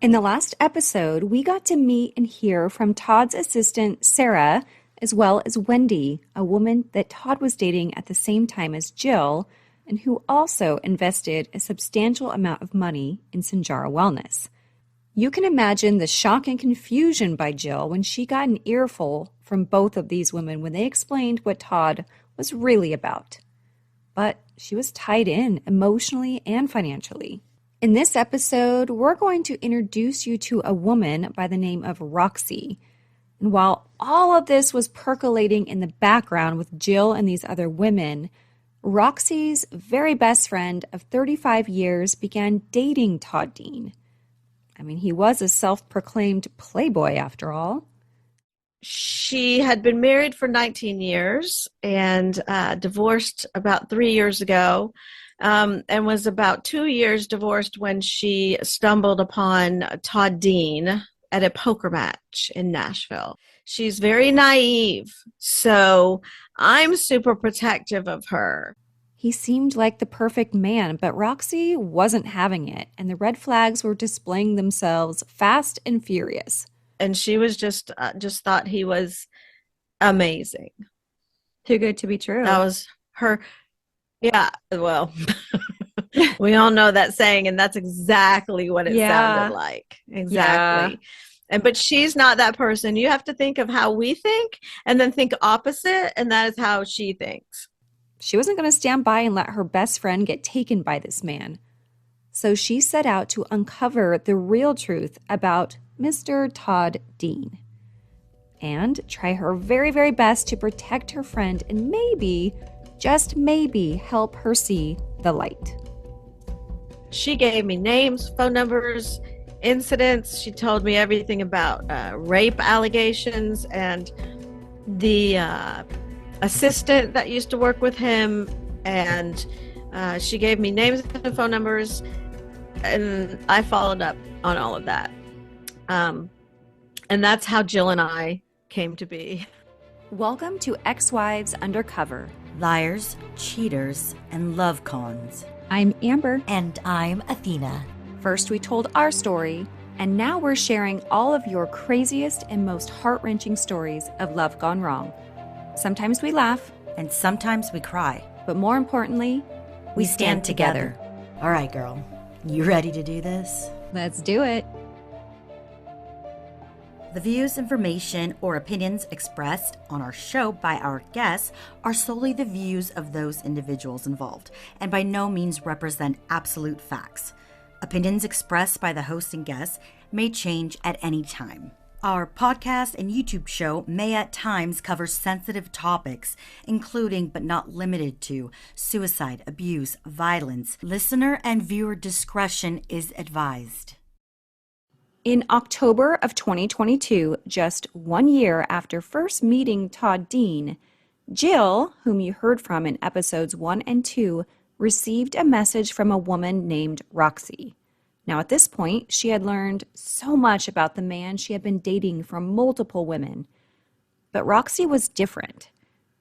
In the last episode, we got to meet and hear from Todd's assistant, Sarah, as well as Wendy, a woman that Todd was dating at the same time as Jill, and who also invested a substantial amount of money in Sanjara Wellness. You can imagine the shock and confusion by Jill when she got an earful from both of these women when they explained what Todd was really about. But she was tied in emotionally and financially. In this episode, we're going to introduce you to a woman by the name of Roxie. And while all of this was percolating in the background with Jill and these other women, Roxie's very best friend of 35 years began dating Todd Dean. I mean, he was a self-proclaimed playboy after all. She had been married for 19 years and divorced about 3 years ago. And was about 2 years divorced when she stumbled upon Todd Dean at a poker match in Nashville. She's very naive, so I'm super protective of her. He seemed like the perfect man, but Roxie wasn't having it, and the red flags were displaying themselves fast and furious. And she was just thought he was amazing. Too good to be true. That was her. Yeah, well, we all know that saying, and that's exactly what it sounded like. Exactly. Yeah. But she's not that person. You have to think of how we think and then think opposite, and that is how she thinks. She wasn't going to stand by and let her best friend get taken by this man. So she set out to uncover the real truth about Mr. Todd Dean and try her very, very best to protect her friend and maybe, just maybe, help her see the light. She gave me names, phone numbers, incidents. She told me everything about rape allegations and the assistant that used to work with him. And she gave me names and phone numbers. And I followed up on all of that. And that's how Jill and I came to be. Welcome to Ex-Wives Undercover. Liars, cheaters, and love cons. I'm Amber. And I'm Athena. First we told our story, and now we're sharing all of your craziest and most heart-wrenching stories of love gone wrong. Sometimes we laugh. And sometimes we cry. But more importantly, we stand together. All right, girl. You ready to do this? Let's do it. The views, information, or opinions expressed on our show by our guests are solely the views of those individuals involved and by no means represent absolute facts. Opinions expressed by the host and guests may change at any time. Our podcast and YouTube show may at times cover sensitive topics, including but not limited to suicide, abuse, violence. Listener and viewer discretion is advised. In October of 2022, just 1 year after first meeting Todd Dean, Jill, whom you heard from in episodes 1 and 2, received a message from a woman named Roxie. Now, at this point, she had learned so much about the man she had been dating from multiple women. But Roxie was different.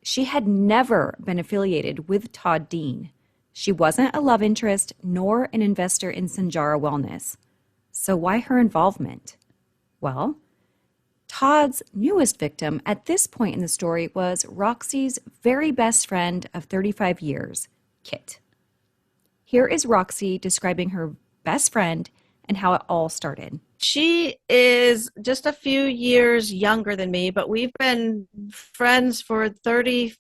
She had never been affiliated with Todd Dean. She wasn't a love interest nor an investor in Sanjara Wellness. So why her involvement? Well, Todd's newest victim at this point in the story was Roxie's very best friend of 35 years, Kitt. Here is Roxie describing her best friend and how it all started. She is just a few years younger than me, but we've been friends for 35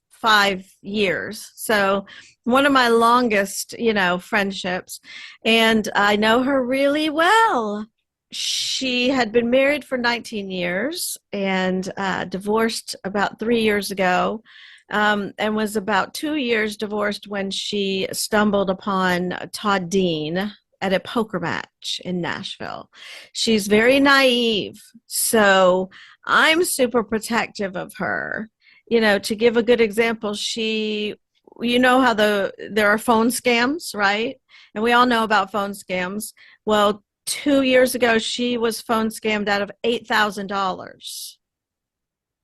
years. So one of my longest, friendships. And I know her really well. She had been married for 19 years and divorced about 3 years ago. And was about 2 years divorced when she stumbled upon Todd Dean at a poker match in Nashville. She's very naive, so I'm super protective of her. To give a good example, how there are phone scams, right? And we all know about phone scams. Well, 2 years ago, she was phone scammed out of $8,000.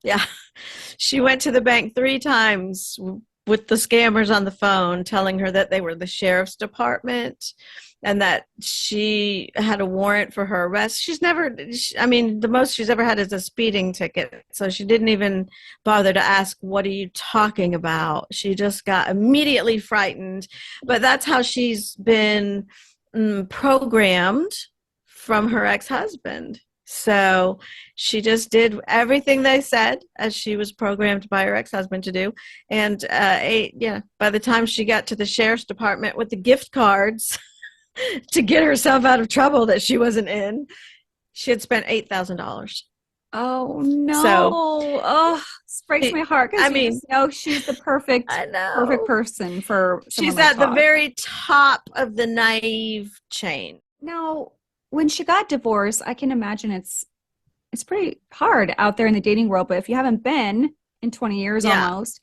Yeah. She went to the bank 3 times, with the scammers on the phone, telling her that they were the sheriff's department and that she had a warrant for her arrest. The most she's ever had is a speeding ticket. So she didn't even bother to ask, what are you talking about? She just got immediately frightened. But that's how she's been programmed from her ex-husband. So she just did everything they said, as she was programmed by her ex-husband to do. And by the time she got to the sheriff's department with the gift cards to get herself out of trouble that she wasn't in, she had spent $8,000. Oh no! So, this breaks my heart because just know she's the perfect person for. She's like at Todd. The very top of the naive chain. Now, when she got divorced, I can imagine it's pretty hard out there in the dating world. But if you haven't been in 20 years almost,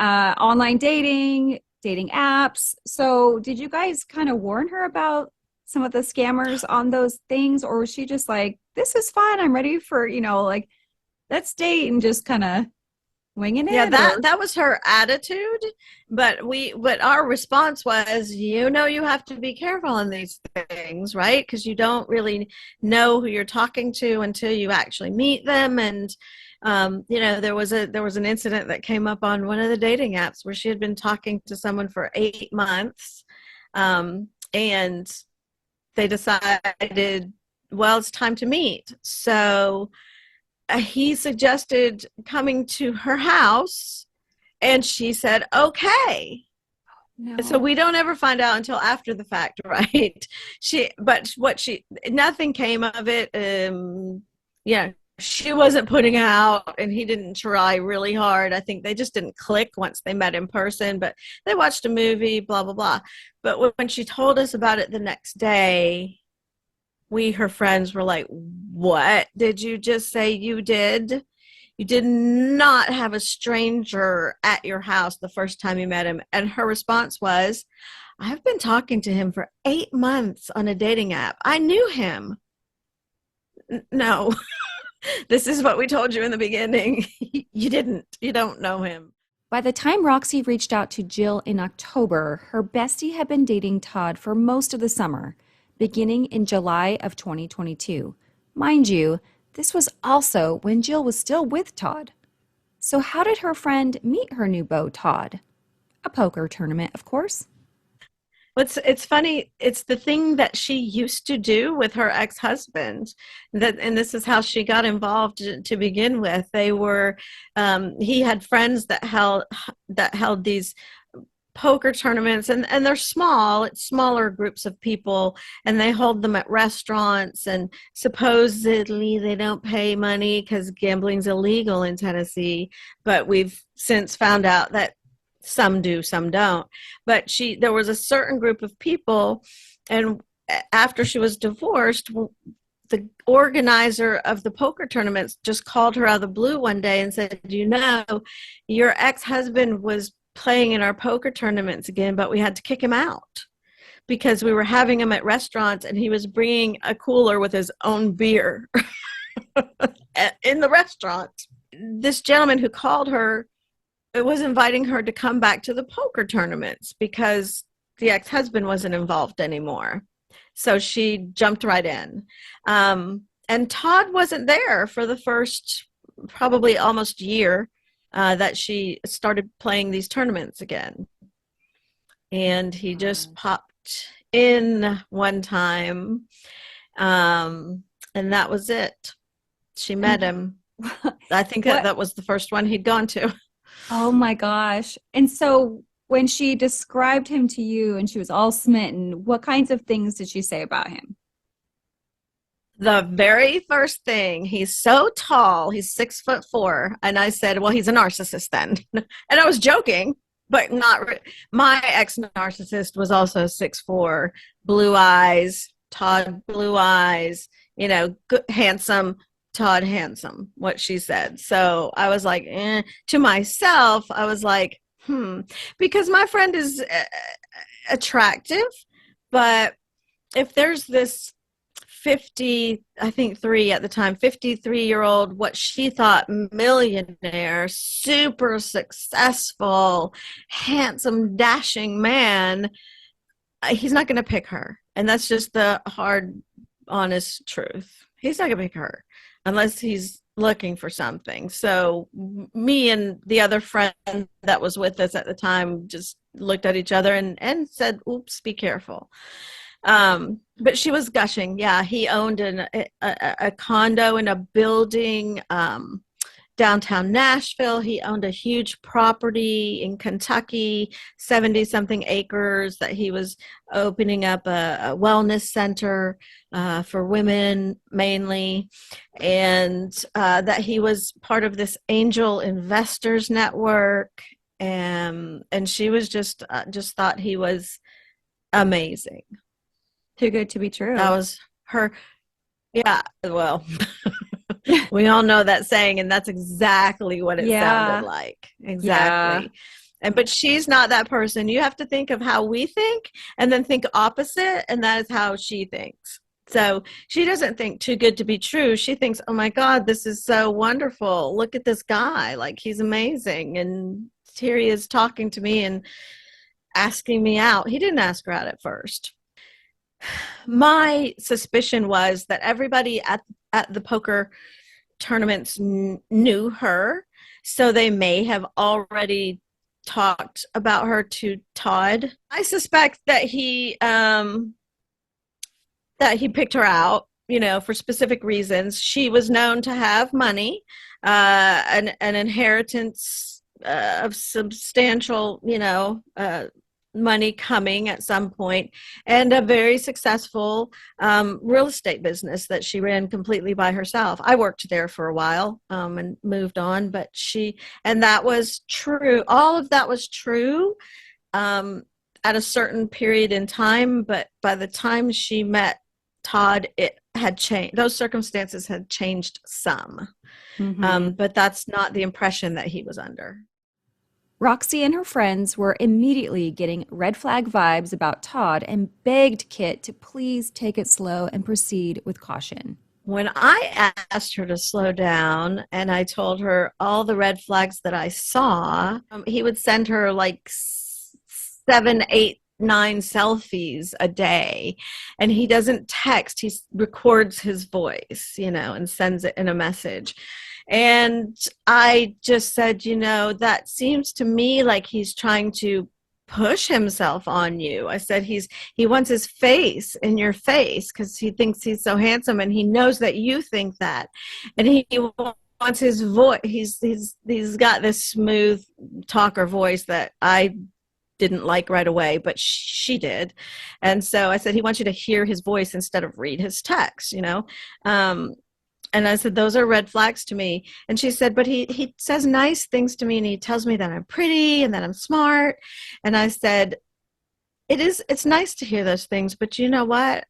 online dating apps. So did you guys kind of warn her about some of the scammers on those things? Or was she just like, this is fun, I'm ready for, let's date, and just kind of winging it? Yeah, that was her attitude. But our response was, you have to be careful on these things, right? Because you don't really know who you're talking to until you actually meet them. And there was an incident that came up on one of the dating apps where she had been talking to someone for 8 months, and they decided, well, it's time to meet. So he suggested coming to her house, and she said, okay. No. So we don't ever find out until after the fact, right? Nothing came of it. She wasn't putting out, and he didn't try really hard. I think they just didn't click once they met in person, but they watched a movie, blah, blah, blah. But when she told us about it the next day, her friends were like, what did you just say you did? You did not have a stranger at your house the first time you met him. And her response was, I've been talking to him for 8 months on a dating app. I knew him. No, this is what we told you in the beginning. You didn't. You don't know him. By the time Roxie reached out to Jill in October, her bestie had been dating Todd for most of the summer, beginning in July of 2022. Mind you, this was also when Jill was still with Todd. So how did her friend meet her new beau, Todd? A poker tournament, of course. It's funny. It's the thing that she used to do with her ex-husband, and this is how she got involved to begin with. They were, he had friends that held these poker tournaments, and they're small. It's smaller groups of people, and they hold them at restaurants, and supposedly they don't pay money because gambling's illegal in Tennessee. But we've since found out that some do, some don't. But there was a certain group of people, and after she was divorced, the organizer of the poker tournaments just called her out of the blue one day and said, your ex-husband was playing in our poker tournaments again, but we had to kick him out because we were having him at restaurants, and he was bringing a cooler with his own beer in the restaurant. This gentleman who called her, it was inviting her to come back to the poker tournaments because the ex-husband wasn't involved anymore. So she jumped right in. And Todd wasn't there for the first probably almost year that she started playing these tournaments again. And he just popped in one time. And that was it. She met him. I think that was the first one he'd gone to. Oh my gosh. And so when she described him to you and she was all smitten, what kinds of things did she say about him? The very first thing, he's so tall, he's 6'4". And I said, well, he's a narcissist then. And I was joking, but not my ex-narcissist was also 6'4", blue eyes, Todd blue eyes, good, handsome, Todd handsome, what she said. So I was like, to myself, I was like, because my friend is attractive, but if there's this I think 3 at the time, 53-year-old, what she thought millionaire, super successful, handsome, dashing man, he's not going to pick her. And that's just the hard, honest truth. He's not going to pick her unless he's looking for something. So me and the other friend that was with us at the time just looked at each other and said, oops, be careful. But she was gushing. Yeah, he owned a condo in a building downtown Nashville. He owned a huge property in Kentucky, 70-something acres, that he was opening up a wellness center for women mainly, and that he was part of this angel investors network. And she was just thought he was amazing. Too good to be true. That was her. Yeah, well, we all know that saying, and that's exactly what it sounded like. Exactly. Yeah. But she's not that person. You have to think of how we think and then think opposite, and that is how she thinks. So she doesn't think too good to be true. She thinks, oh my God, this is so wonderful. Look at this guy. Like, he's amazing. And here he is talking to me and asking me out. He didn't ask her out at first. My suspicion was that everybody at the poker tournaments knew her, so they may have already talked about her to Todd. I suspect that he picked her out, for specific reasons. She was known to have money, an inheritance of substantial, money coming at some point, and a very successful real estate business that she ran completely by herself. I worked there for a while and moved on, but and that was true. All of that was true at a certain period in time, but by the time she met Todd, it had changed. Those circumstances had changed some, but that's not the impression that he was under. Roxie and her friends were immediately getting red flag vibes about Todd and begged Kitt to please take it slow and proceed with caution. When I asked her to slow down and I told her all the red flags that I saw, he would send her like 7, 8, 9 selfies a day. And he doesn't text, he records his voice, and sends it in a message. And I just said, that seems to me like he's trying to push himself on you. I said, he wants his face in your face because he thinks he's so handsome, and he knows that you think that. And he wants his voice. He's got this smooth talker voice that I didn't like right away, but she did. And so I said, he wants you to hear his voice instead of read his text, And I said, those are red flags to me. And she said, but he says nice things to me, and he tells me that I'm pretty and that I'm smart. And I said, it's nice to hear those things, but you know what?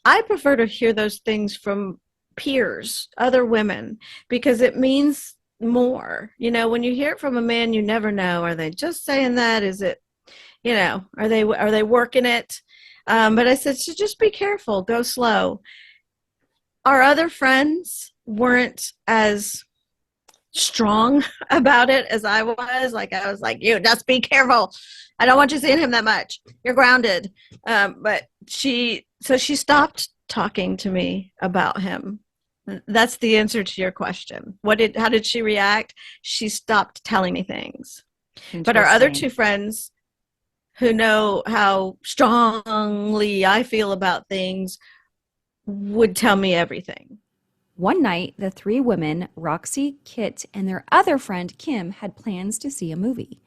I prefer to hear those things from peers, other women, because it means more. When you hear it from a man, you never know. Are they just saying that? Is it, are they working it? But I said, so just be careful, go slow. Our other friends weren't as strong about it as I was. I was like, you just be careful. I don't want you seeing him that much. You're grounded. But she stopped talking to me about him. That's the answer to your question. How did she react? She stopped telling me things. But our other 2 friends, who know how strongly I feel about things, would tell me everything. One night, the 3 women, Roxie, Kitt, and their other friend, Kim, had plans to see a movie.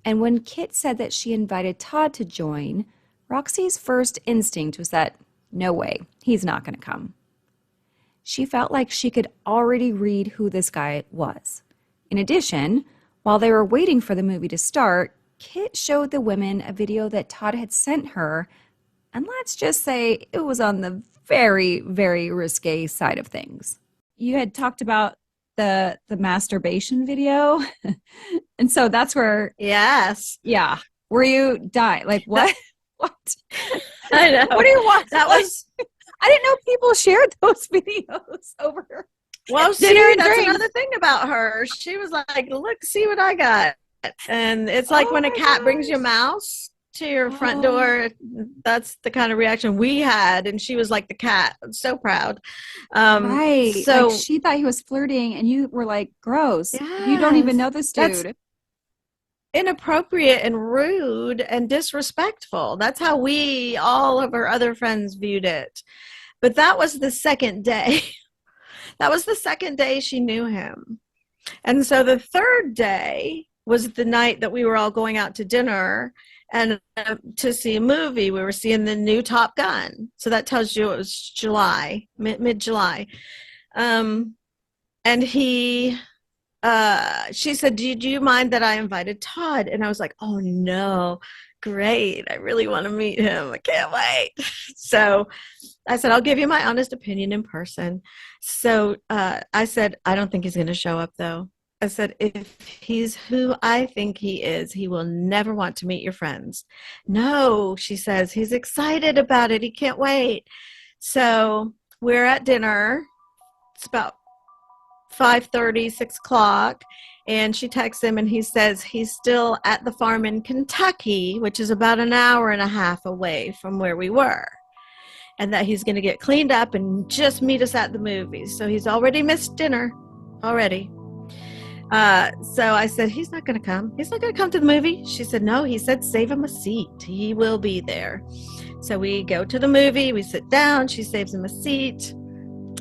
And when Kitt said that she invited Todd to join, Roxie's first instinct was that, no way, he's not going to come. She felt like she could already read who this guy was. In addition, while they were waiting for the movie to start, Kitt showed the women a video that Todd had sent her, and let's just say it was on the very, very risque side of things. You had talked about the masturbation video. And so that's where... Yes. Yeah. Where you die. Like, what? What? I know. What do you want? That was... I didn't know people shared those videos over Well, dinner see, and that's drinks. another thing about her. She was like, look, see what I got. And it's like Oh when a my cat brings your gosh. mouse to your front Oh. door, that's the kind of reaction we had. And she was like the cat, so proud. Right. Like So she thought he was flirting and you were like, gross. You don't even yes, know this that's dude. inappropriate and rude and disrespectful. That's how we, all of our other friends, viewed it. But that was the second day. That was the second day she knew him. And so the third day was the night that we were all going out to dinner and to see a movie. We were seeing the new Top Gun. So that tells you it was July, mid-July. And she said, do you mind that I invited Todd? And I was like, oh no, great. I really want to meet him. I can't wait. So I said, I'll give you my honest opinion in person. So I said, I don't think he's going to show up though. I said, if he's who I think he is, he will never want to meet your friends. No, she says, he's excited about it. He can't wait. So we're at dinner. It's about 5:30, 6 o'clock. And she texts him and he says he's still at the farm in Kentucky, which is about an hour and a half away from where we were. And that he's going to get cleaned up and just meet us at the movies. So he's already missed dinner already. So I said, he's not going to come. He's not going to come to the movie. She said, no, he said, save him a seat. He will be there. So we go to the movie. We sit down. She saves him a seat.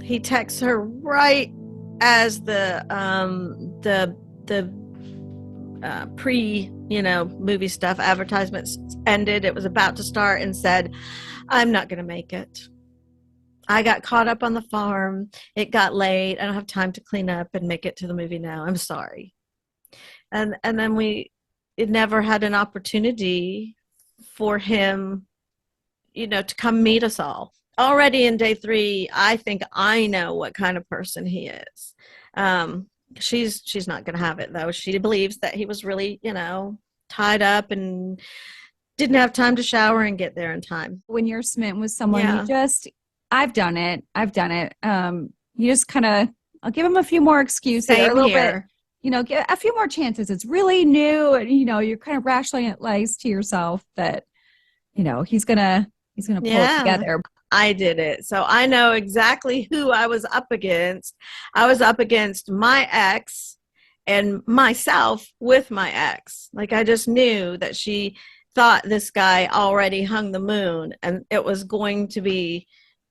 He texts her right as the pre, movie stuff advertisements ended. It was about to start and said, I'm not going to make it. I got caught up on the farm. It got late. I don't have time to clean up and make it to the movie now. I'm sorry. And then it never had an opportunity for him, to come meet us all. Already in day 3, I think I know what kind of person he is. She's not going to have it though. She believes that he was really, tied up and didn't have time to shower and get there in time. When you're smitten with someone, Yeah. I've done it. You just kind of, I'll give them a few more excuses, or a Same little here. bit, get a few more chances. It's really new. And, you're kind of rationalizing to yourself that, he's going to pull it together. I did it. So I know exactly who I was up against. I was up against my ex and myself with my ex. Like I just knew that she thought this guy already hung the moon and it was going to be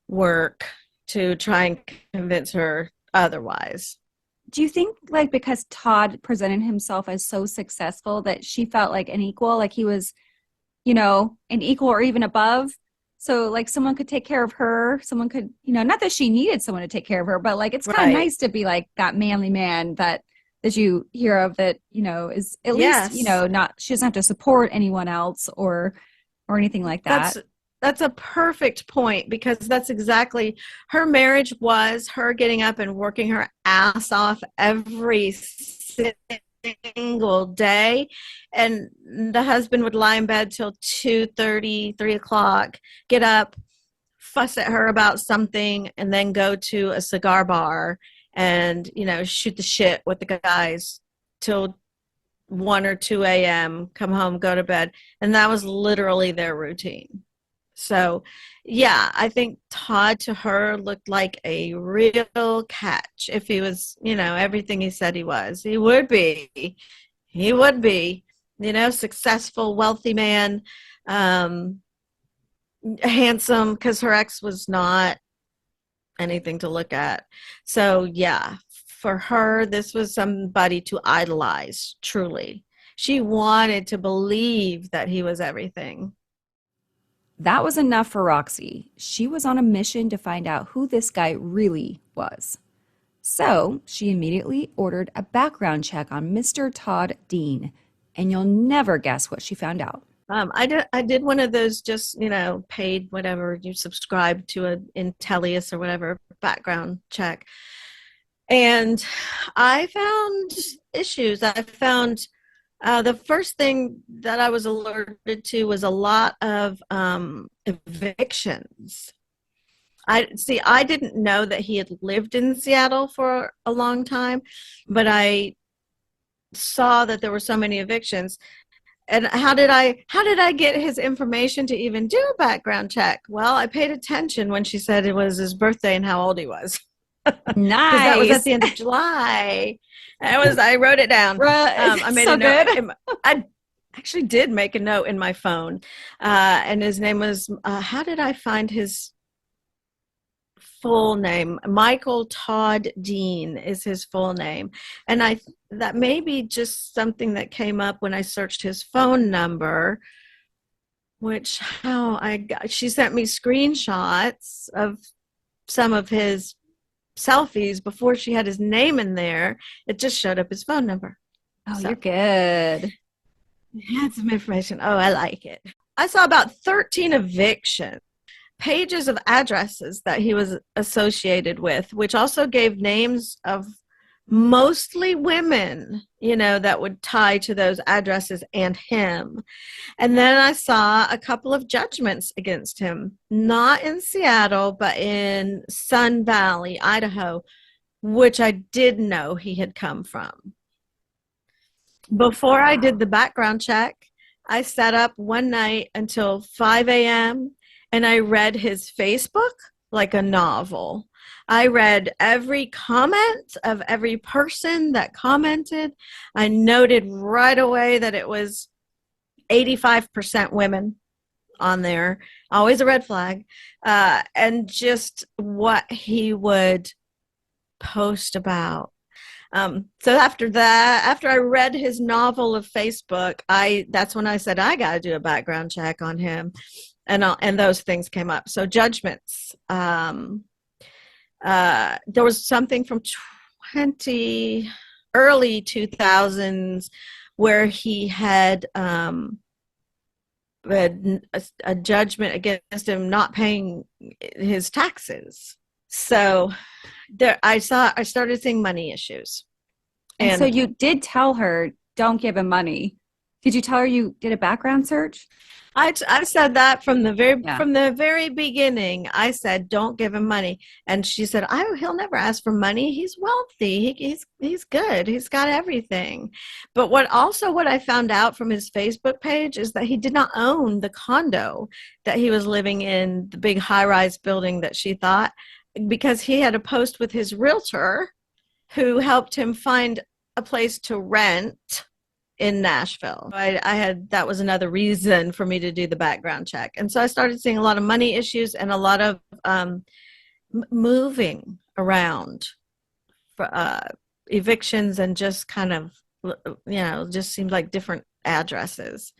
work to try and convince her otherwise. Do you think because Todd presented himself as so successful that she felt like an equal, like he was, an equal or even above? So someone could take care of her. Someone could, not that she needed someone to take care of her, but it's kind of nice to be that manly man that you hear of that, is at least, not, she doesn't have to support anyone else or anything like that. That's a perfect point because that's exactly her marriage was her getting up and working her ass off every single day. And the husband would lie in bed till 2:30, 3 o'clock, get up, fuss at her about something, and then go to a cigar bar and, shoot the shit with the guys till 1 or 2 a.m., come home, go to bed. And that was literally their routine. So, yeah, I think Todd to her looked like a real catch. If he was, everything he said he was. He would be. Successful, wealthy man, handsome, because her ex was not anything to look at. So, yeah, for her, this was somebody to idolize, truly. She wanted to believe that he was everything. That was enough for Roxie. She was on a mission to find out who this guy really was. So she immediately ordered a background check on Mr. Todd Dean, and you'll never guess what she found out. I did one of those just, paid whatever you subscribe to a Intellius or whatever background check. And I found issues. I found the first thing that I was alerted to was a lot of evictions. I didn't know that he had lived in Seattle for a long time, but I saw that there were so many evictions. And how did I get his information to even do a background check? Well, I paid attention when she said it was his birthday and how old he was. Nice. Because that was at the end of July. I wrote it down. I made so a note. good. I actually did make a note in my phone. And his name was, how did I find his full name? Michael Todd Dean is his full name. And that may be just something that came up when I searched his phone number, which she sent me screenshots of some of his selfies before she had his name in there. It just showed up his phone number. Oh, so, you're good. Had some information. Oh, I like it. I saw about 13 evictions, pages of addresses that he was associated with, which also gave names of mostly women, that would tie to those addresses and him. And then I saw a couple of judgments against him, not in Seattle, but in Sun Valley, Idaho, which I did know he had come from. Before I did the background check, I sat up one night until 5 a.m. and I read his Facebook like a novel. I read every comment of every person that commented. I noted right away that it was 85% women on there, always a red flag, and just what he would post about. So after I read his novel of Facebook, that's when I said, I got to do a background check on him. And those things came up. So judgments, there was something from early 2000s where he had a judgment against him not paying his taxes. So I started seeing money issues. And so you did tell her, don't give him money. Did you tell her you did a background search? I said that from the very beginning. I said, don't give him money. And she said, he'll never ask for money. He's wealthy. He's good. He's got everything. But what I found out from his Facebook page is that he did not own the condo that he was living in, the big high-rise building that she thought, because he had a post with his realtor who helped him find a place to rent in Nashville. That was another reason for me to do the background check. And so I started seeing a lot of money issues and a lot of moving around for evictions, and just kind of, just seemed like different addresses.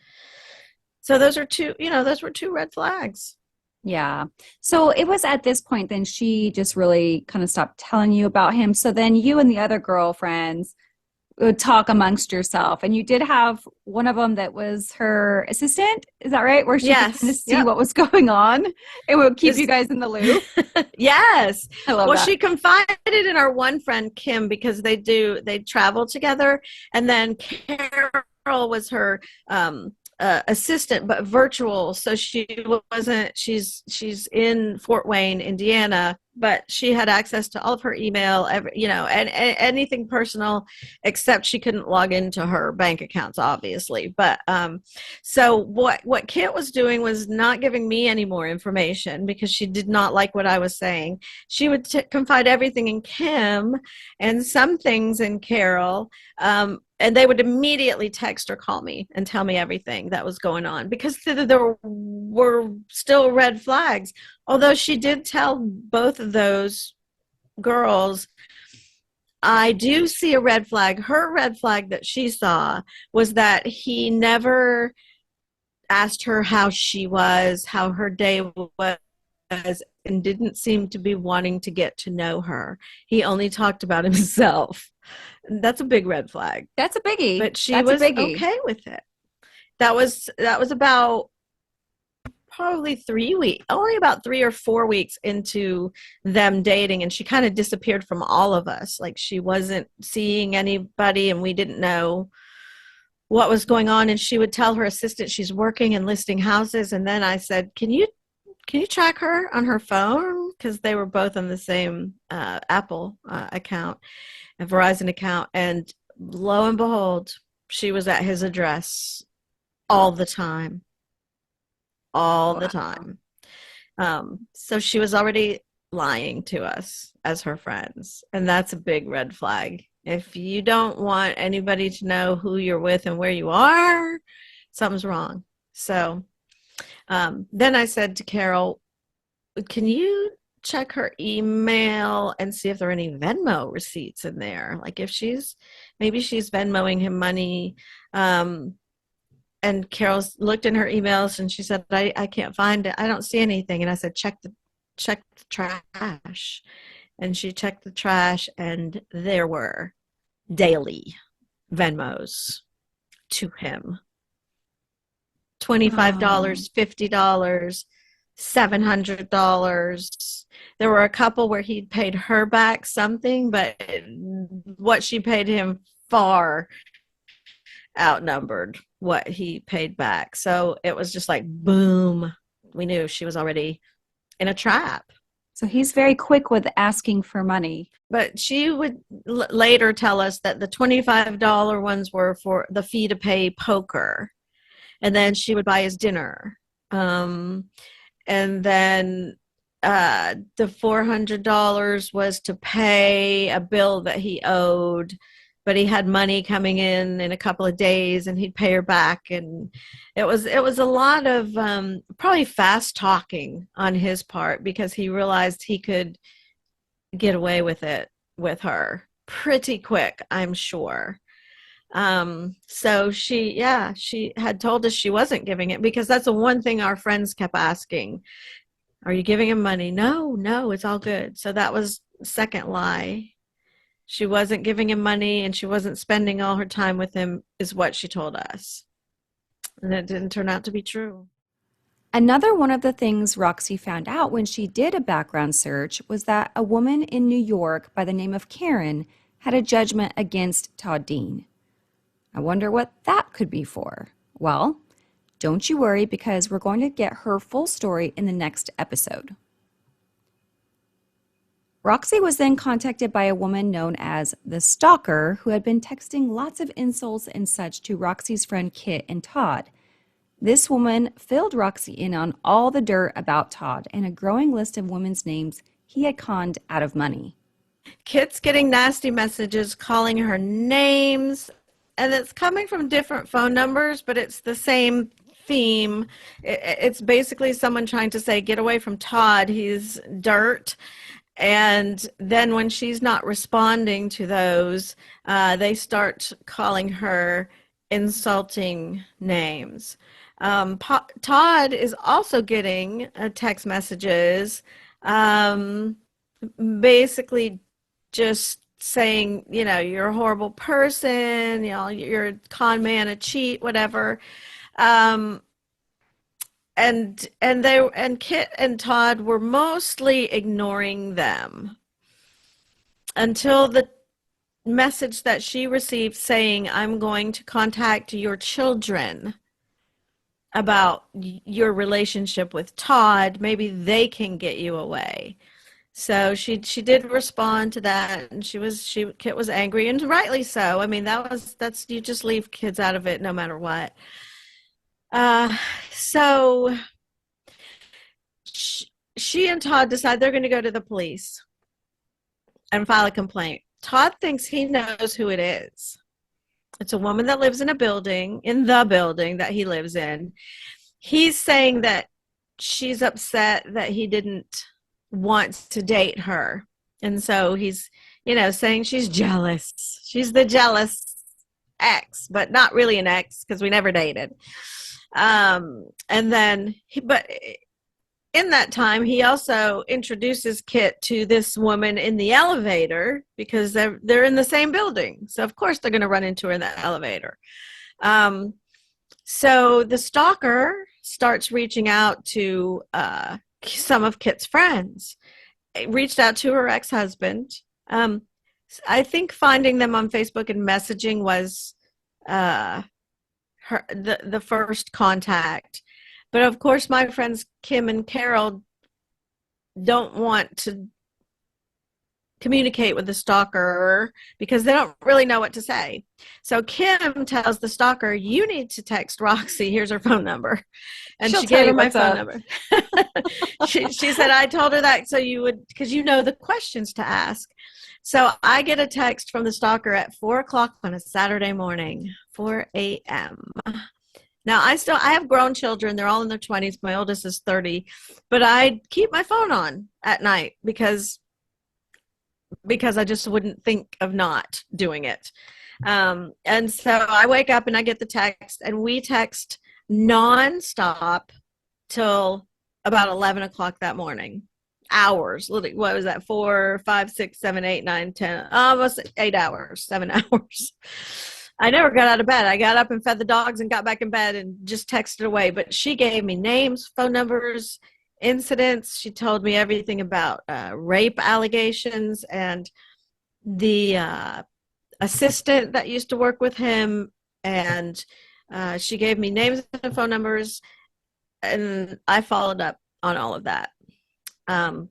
So those were two red flags. Yeah. So it was at this point then she just really kind of stopped telling you about him. So then you and the other girlfriends would talk amongst yourself, and you did have one of them that was her assistant. Is that right? Where she could kind of see what was going on and would keep you guys in the loop. Yes. I love that. She confided in our one friend, Kim, because they travel together. And then Carol was her, assistant, but virtual. So she's in Fort Wayne, Indiana, but she had access to all of her email, and anything personal, except she couldn't log into her bank accounts, obviously. But so what Kitt was doing was not giving me any more information because she did not like what I was saying. She would confide everything in Kim and some things in Carol. And they would immediately text or call me and tell me everything that was going on, because there were still red flags. Although she did tell both of those girls, I do see a red flag. Her red flag that she saw was that he never asked her how she was, how her day was, and didn't seem to be wanting to get to know her. He only talked about himself. That's a big red flag. That's a biggie. But she was okay with it. That was about probably only about 3 or 4 weeks into them dating, and she kind of disappeared from all of us. Like, she wasn't seeing anybody, and we didn't know what was going on. And she would tell her assistant she's working and listing houses. And then I said, can you can you track her on her phone? Because they were both on the same Apple account, a Verizon account. And lo and behold, she was at his address all the time. All the time. So she was already lying to us as her friends. And that's a big red flag. If you don't want anybody to know who you're with and where you are, something's wrong. So then I said to Carol, can you check her email and see if there are any Venmo receipts in there? Like if maybe she's Venmoing him money. And Carol looked in her emails and she said, I can't find it. I don't see anything. And I said, check the trash. And she checked the trash and there were daily Venmos to him. $25, $50, $700. There were a couple where he'd paid her back something, but what she paid him far outnumbered what he paid back. So it was just like, boom. We knew she was already in a trap. So he's very quick with asking for money. But she would later tell us that the $25 ones were for the fee to pay poker. And then she would buy his dinner. And then the $400 was to pay a bill that he owed, but he had money coming in a couple of days and he'd pay her back. And it was a lot of probably fast talking on his part because he realized he could get away with it with her pretty quick, I'm sure. So she had told us she wasn't giving it because that's the one thing our friends kept asking. Are you giving him money? No, it's all good. So that was the second lie. She wasn't giving him money and she wasn't spending all her time with him is what she told us. And it didn't turn out to be true. Another one of the things Roxie found out when she did a background search was that a woman in New York by the name of Karen had a judgment against Todd Dean. I wonder what that could be for. Well, don't you worry because we're going to get her full story in the next episode. Roxie was then contacted by a woman known as the Stalker who had been texting lots of insults and such to Roxie's friend Kitt and Todd. This woman filled Roxie in on all the dirt about Todd and a growing list of women's names he had conned out of money. Kitt's getting nasty messages calling her names, and it's coming from different phone numbers, but it's the same theme. It's basically someone trying to say, get away from Todd, he's dirt. And then when she's not responding to those, they start calling her insulting names. Todd is also getting text messages, basically just saying, you're a horrible person, you're a con man, a cheat, whatever. And Kitt and Todd were mostly ignoring them until the message that she received saying, I'm going to contact your children about your relationship with Todd. Maybe they can get you away. So she did respond to that, and Kitt was angry, and rightly so. I mean, that's you just leave kids out of it no matter what. So she and Todd decide they're going to go to the police and file a complaint. Todd thinks he knows who it is. It's a woman that lives in the building that he lives in. He's saying that she's upset that he didn't want to date her. And so he's, saying she's jealous. She's the jealous ex, but not really an ex because we never dated. And then, but in that time, he also introduces Kitt to this woman in the elevator because they're in the same building. So of course they're going to run into her in that elevator. So the stalker starts reaching out to some of Kitt's friends. It reached out to her ex-husband. I think finding them on Facebook and messaging was the first contact. But of course, my friends Kim and Carol don't want to communicate with the stalker because they don't really know what to say. So Kim tells the stalker, you need to text Roxie. Here's her phone number. And she gave her my phone number. she said, I told her that so you would, because you know the questions to ask. So I get a text from the stalker at 4:00 on a Saturday morning, 4 a.m. Now, I have grown children. They're all in their 20s. My oldest is 30. But I keep my phone on at night because I just wouldn't think of not doing it. And so I wake up and I get the text, and we text nonstop till about 11 o'clock that morning. Hours. What was that? 4, 5, 6, 7, 8, 9, 10, almost 8 hours, 7 hours. I never got out of bed. I got up and fed the dogs and got back in bed and just texted away. But she gave me names, phone numbers, incidents. She told me everything about rape allegations and the assistant that used to work with him. And she gave me names and phone numbers. And I followed up on all of that. And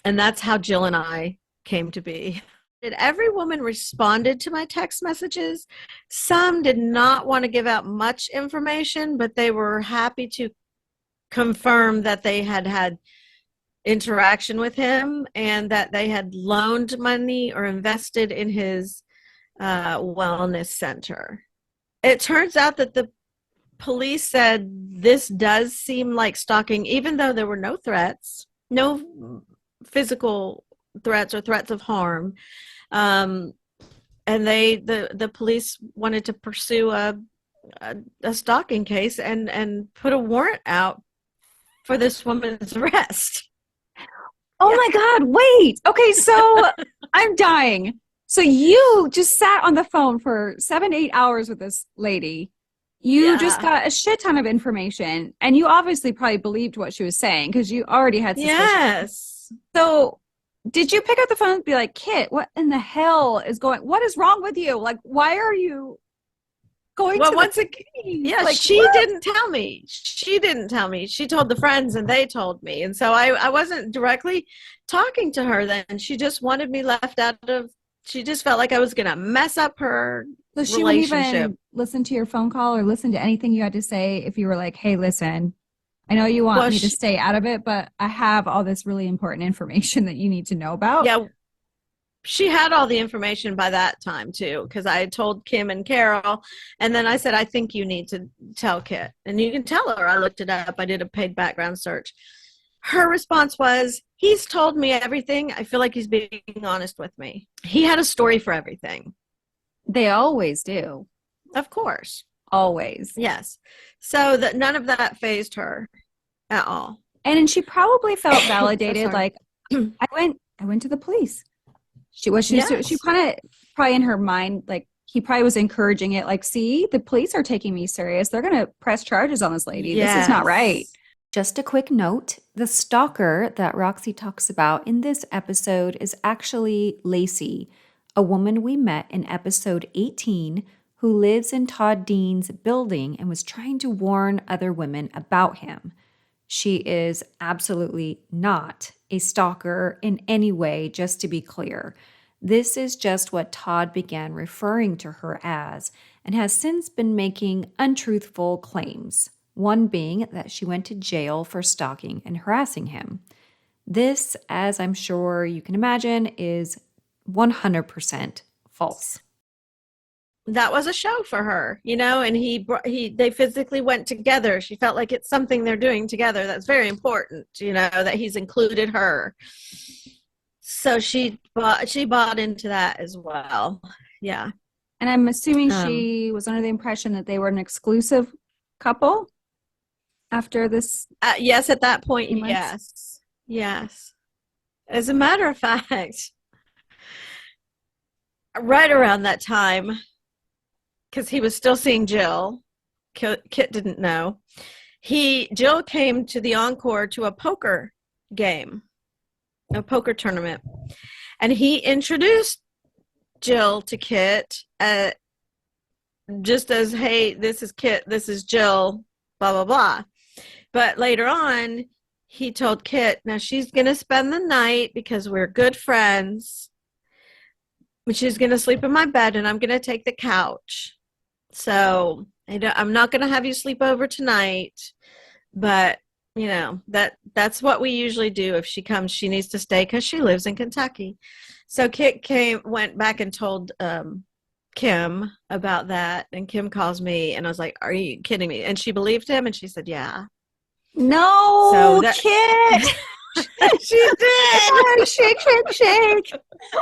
that's how Jill and I came to be. Every woman responded to my text messages. Some did not want to give out much information, but they were happy to confirm that they had interaction with him and that they had loaned money or invested in his wellness center. It turns out that the police said this does seem like stalking, even though there were no threats, no physical threats or threats of harm. And the police wanted to pursue a stalking case and put a warrant out for this woman's arrest. Oh my God, wait. Okay, so I'm dying. So you just sat on the phone for 7-8 hours with this lady. You just got a shit ton of information, and you obviously probably believed what she was saying because you already had suspicion. Yes. So did you pick up the phone and be like, Kitt, what in the hell is what is wrong with you? Like, why are you going to once again, like, she didn't tell me. She didn't tell me. She told the friends and they told me. And so I wasn't directly talking to her then. She just wanted me left out of, she just felt like I was going to mess up her she relationship. Wouldn't even listen to your phone call or listen to anything you had to say if you were like, hey, listen, I know you want me to stay out of it, but I have all this really important information that you need to know about. Yeah. She had all the information by that time too, because I had told Kim and Carol, and then I said, I think you need to tell Kitt. And you can tell her. I looked it up. I did a paid background search. Her response was, he's told me everything. I feel like he's being honest with me. He had a story for everything. They always do. Of course. Always. Yes. So that none of that fazed her at all. And she probably felt validated. Like, I went to the police. She kind of probably in her mind, like, he probably was encouraging it. Like, see, the police are taking me serious. They're going to press charges on this lady. Yes. This is not right. Just a quick note. The stalker that Roxie talks about in this episode is actually Lacey, a woman we met in episode 18 who lives in Todd Dean's building and was trying to warn other women about him. She is absolutely not a stalker in any way, just to be clear. This is just what Todd began referring to her as and has since been making untruthful claims, one being that she went to jail for stalking and harassing him. This, as I'm sure you can imagine, is 100% false. That was a show for her, and they physically went together. She felt like it's something they're doing together. That's very important, that he's included her. So she bought into that as well. Yeah. And I'm assuming she was under the impression that they were an exclusive couple after this. Yes, at that point, yes. Yes. As a matter of fact, right around that time, because he was still seeing Jill, Kitt didn't know, Jill came to the Encore to a poker game, a poker tournament, and he introduced Jill to Kitt just as, hey, this is Kitt, this is Jill, blah, blah, blah. But later on, he told Kitt, now she's going to spend the night because we're good friends. She's going to sleep in my bed and I'm going to take the couch. So I'm not going to have you sleep over tonight. But, that's what we usually do. If she comes, she needs to stay because she lives in Kentucky. So Kitt went back and told Kim about that. And Kim calls me and I was like, are you kidding me? And she believed him and she said, yeah. No, Kitt. She did. Shake, shake, shake.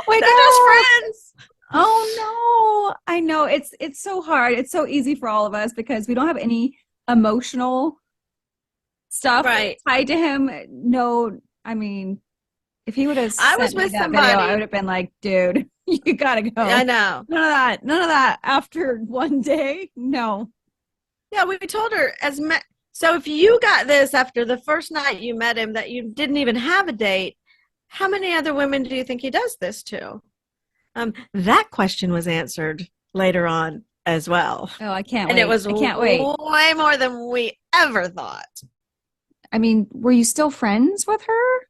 They're just friends. Oh no. I know it's so hard. It's so easy for all of us because we don't have any emotional stuff tied to him. No, I mean, if he would have sent me that video, I would have been like, dude, you gotta go. I know. None of that after one day. No. Yeah, we told her so if you got this after the first night you met him that you didn't even have a date, how many other women do you think he does this to? That question was answered later on as well. Oh, I can't wait. And I can't wait. Way more than we ever thought. I mean, were you still friends with her?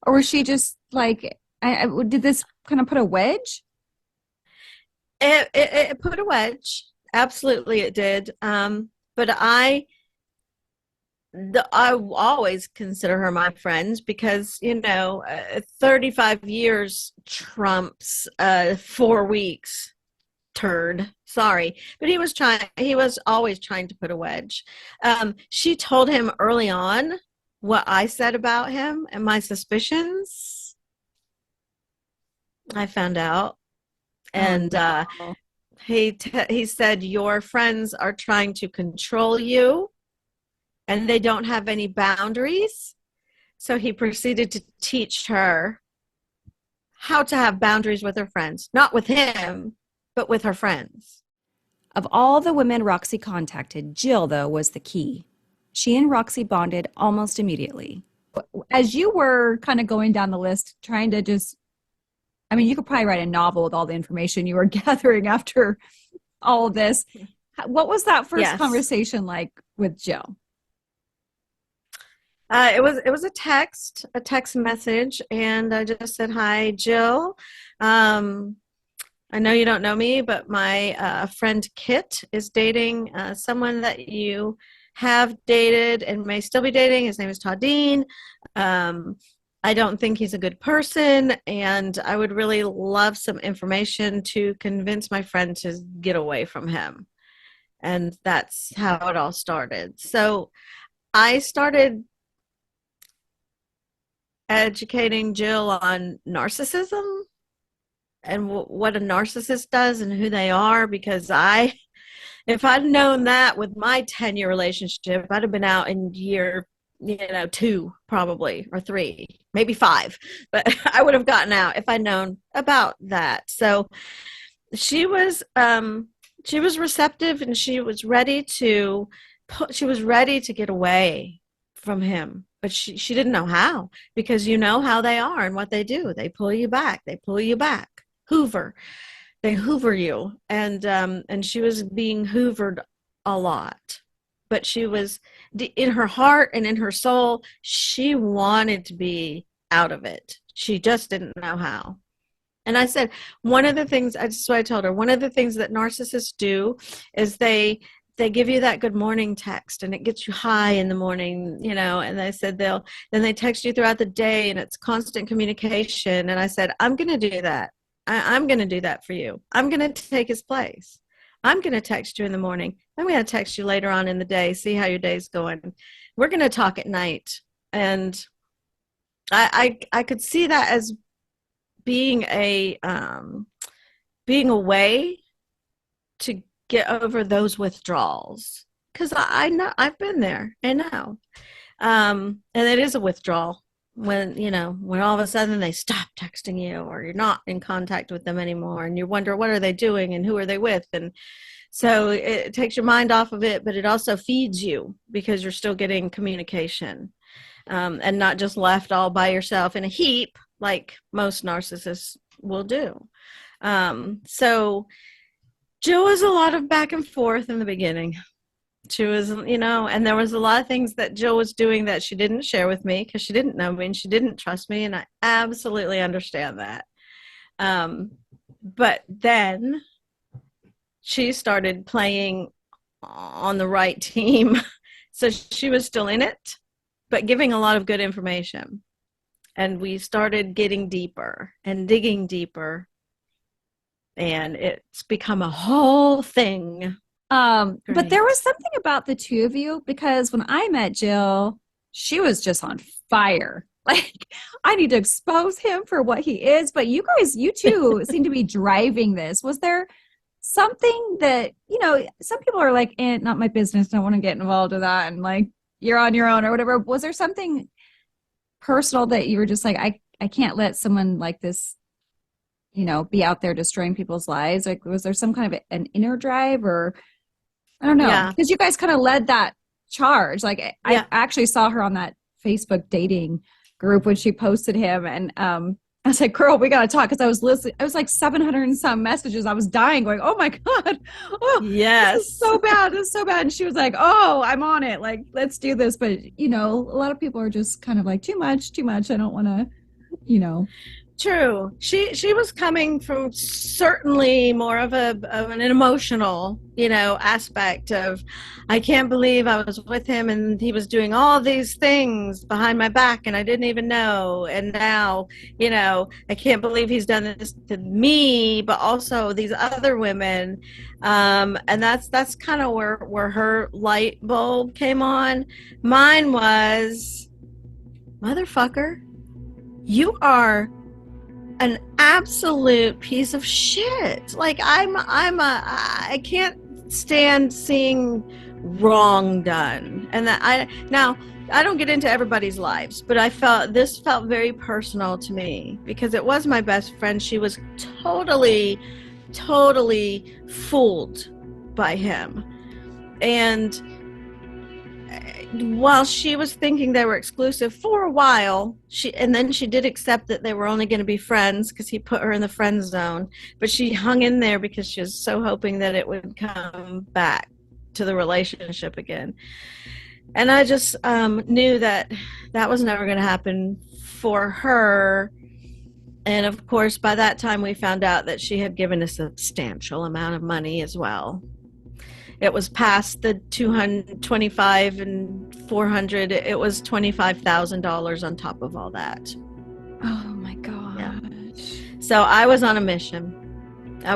Or was she just like, did this kind of put a wedge? It put a wedge. Absolutely it did. But I always consider her my friends because, 35 years trumps 4 weeks turd. Sorry. But he was always trying to put a wedge. She told him early on what I said about him and my suspicions. I found out. And he said, your friends are trying to control you and they don't have any boundaries. So he proceeded to teach her how to have boundaries with her friends, not with him, but with her friends. Of all the women Roxie contacted, Jill, though, was the key. She and Roxie bonded almost immediately. As you were kind of going down the list, trying to you could probably write a novel with all the information you were gathering after all of this. What was that first conversation like with Jill? It was a text message, and I just said, hi, Jill. I know you don't know me, but my friend Kitt is dating someone that you have dated and may still be dating. His name is Todd. I don't think he's a good person, and I would really love some information to convince my friend to get away from him. And that's how it all started. So I started educating Jill on narcissism and what a narcissist does and who they are, because if I'd known that with my 10-year relationship, I'd have been out in year 2 probably, or 3, maybe 5, but I would have gotten out if I'd known about that. So she was receptive, and she was ready to get away from him, but she didn't know how, because you know how they are and what they do. They pull you back. They hoover you, and she was being hoovered a lot. But she was, in her heart and in her soul, she wanted to be out of it. She just didn't know how. And I said, one of the things that narcissists do is they give you that good morning text, and it gets you high in the morning, and they said then they text you throughout the day, and it's constant communication. And I said, I'm going to do that. I'm going to do that for you. I'm going to take his place. I'm going to text you in the morning. I'm going to text you later on in the day, see how your day's going. We're going to talk at night. And I could see that as being a way to get over those withdrawals. Because I know, I've been there. I know. And it is a withdrawal when all of a sudden they stop texting you, or you're not in contact with them anymore, and you wonder, what are they doing and who are they with? And so it takes your mind off of it, but it also feeds you because you're still getting communication, and not just left all by yourself in a heap like most narcissists will do. So Jill was a lot of back and forth in the beginning. She was, and there was a lot of things that Jill was doing that she didn't share with me because she didn't know me and she didn't trust me. And I absolutely understand that. But then she started playing on the right team. So she was still in it, but giving a lot of good information. And we started getting deeper and digging deeper. And it's become a whole thing. But there was something about the two of you, because when I met Jill, she was just on fire. Like, I need to expose him for what he is. But you two seem to be driving this. Was there something that, some people are like, not my business, don't want to get involved with that, and like, you're on your own or whatever. Was there something personal that you were just like, I can't let someone like this, be out there destroying people's lives? Like, was there some kind of an inner drive, or I don't know, because you guys kind of led that charge. Like, I actually saw her on that Facebook dating group when she posted him, and I was like, girl, we got to talk, because I was listening. I was like 700 and some messages. I was dying going, oh my God. Oh, yes. This is so bad. This is so bad. And she was like, oh, I'm on it. Like, let's do this. But, a lot of people are just kind of like, too much. I don't want to, True. She was coming from certainly more of an emotional, aspect of, I can't believe I was with him and he was doing all these things behind my back and I didn't even know. And now, I can't believe he's done this to me, but also these other women. And that's kind of where her light bulb came on. Mine was, motherfucker, you are an absolute piece of shit. Like, I can't stand seeing wrong done. And that I don't get into everybody's lives, but this felt very personal to me because it was my best friend. She was totally fooled by him. And while she was thinking they were exclusive for a while, then she did accept that they were only going to be friends because he put her in the friend zone. But she hung in there because she was so hoping that it would come back to the relationship again. And I just knew that was never going to happen for her. And of course, by that time, we found out that she had given a substantial amount of money as well. It was past the $225 and $400. It was $25,000 on top of all that. Oh my gosh. Yeah. So I was on a mission. I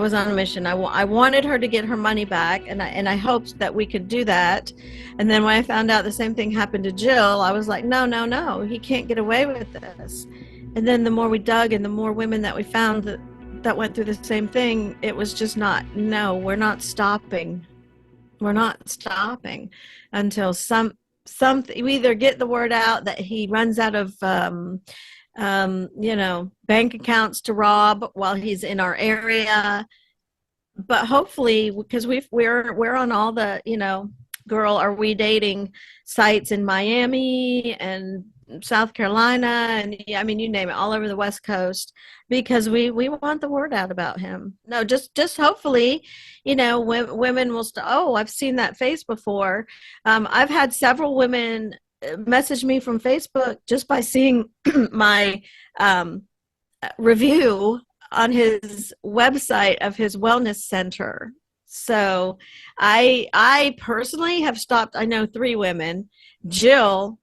wanted her to get her money back, and I hoped that we could do that. And then when I found out the same thing happened to Jill, I was like, no, he can't get away with this. And then the more we dug and the more women that we found that went through the same thing, it was just we're not stopping. We're not stopping until we either get the word out that he runs out of, bank accounts to rob while he's in our area. But hopefully, because we're on all the, girl, are we dating sites in Miami and South Carolina, and you name it, all over the West Coast, because we want the word out about him. No, just hopefully, women will I've seen that face before. I've had several women message me from Facebook just by seeing my review on his website of his wellness center. So I personally have stopped, I know 3 women, Jill,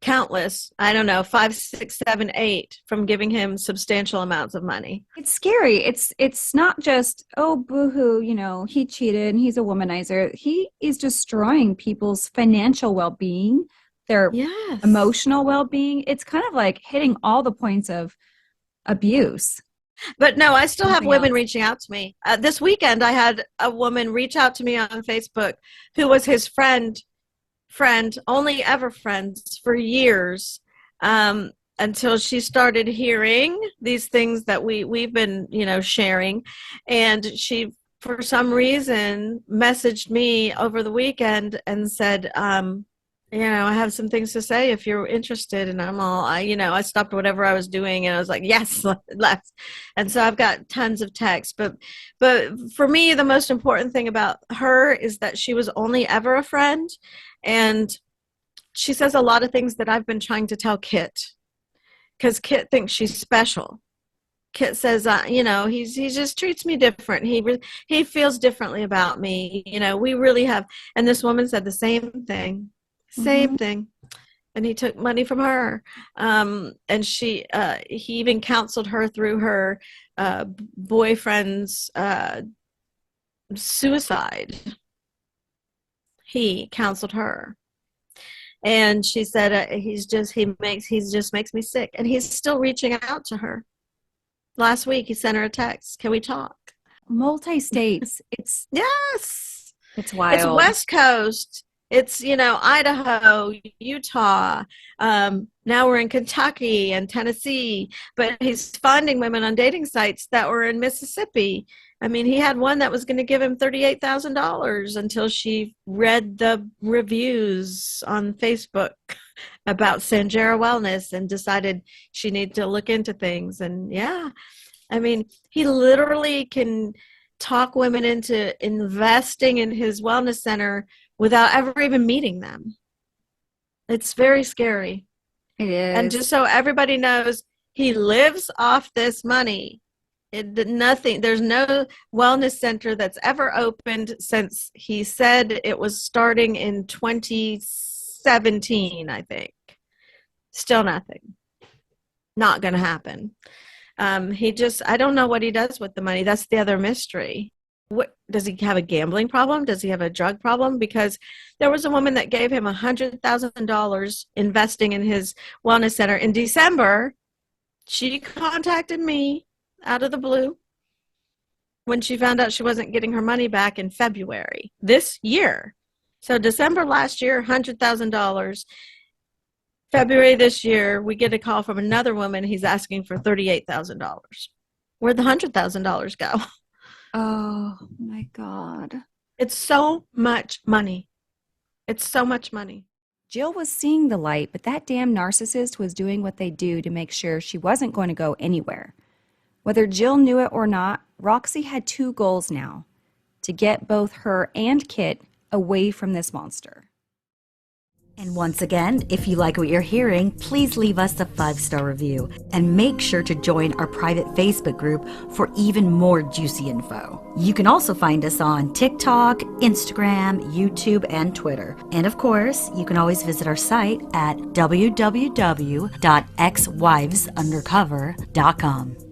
countless, I don't know, 5, 6, 7, 8, from giving him substantial amounts of money. It's scary. It's not just, oh, boo-hoo, he cheated and he's a womanizer. He is destroying people's financial well-being, their emotional well-being. It's kind of like hitting all the points of abuse. But no, I still have women reaching out to me. This weekend, I had a woman reach out to me on Facebook who was his friend, only ever friends for years, until she started hearing these things that we've been, sharing. And she, for some reason, messaged me over the weekend and said, I have some things to say if you're interested. And I stopped whatever I was doing and I was like, yes, let's. And so I've got tons of texts. But for me, the most important thing about her is that she was only ever a friend. And she says a lot of things that I've been trying to tell Kitt, because Kitt thinks she's special. Kitt says, he just treats me different. He feels differently about me. We really have. And this woman said the same thing. Same thing. And he took money from her. And he even counseled her through her boyfriend's suicide. He counseled her. And she said, he just makes me sick. And he's still reaching out to her. Last week, he sent her a text. Can we talk? Multi-states. Yes. It's wild. It's West Coast. It's, Idaho, Utah. Now we're in Kentucky and Tennessee, but he's finding women on dating sites that were in Mississippi. I mean, he had one that was going to give him $38,000 until she read the reviews on Facebook about Sanjera Wellness and decided she needed to look into things. And yeah, I mean, he literally can talk women into investing in his wellness center without ever even meeting them. It's very scary. It is. And just so everybody knows, he lives off this money. There's no wellness center that's ever opened since he said it was starting in 2017, I think. Still nothing. Not going to happen. I don't know what he does with the money. That's the other mystery. Does he have a gambling problem? Does he have a drug problem? Because there was a woman that gave him $100,000 investing in his wellness center in December. She contacted me out of the blue when she found out she wasn't getting her money back in February this year. So December last year, $100,000. February this year, we get a call from another woman. He's asking for $38,000. Where'd the $100,000 go? Oh my God. It's so much money. It's so much money. Jill was seeing the light, but that damn narcissist was doing what they do to make sure she wasn't going to go anywhere. Whether Jill knew it or not, Roxie had two goals now: to get both her and Kitt away from this monster. And once again, if you like what you're hearing, please leave us a 5-star review and make sure to join our private Facebook group for even more juicy info. You can also find us on TikTok, Instagram, YouTube, and Twitter. And of course, you can always visit our site at www.exwivesundercover.com.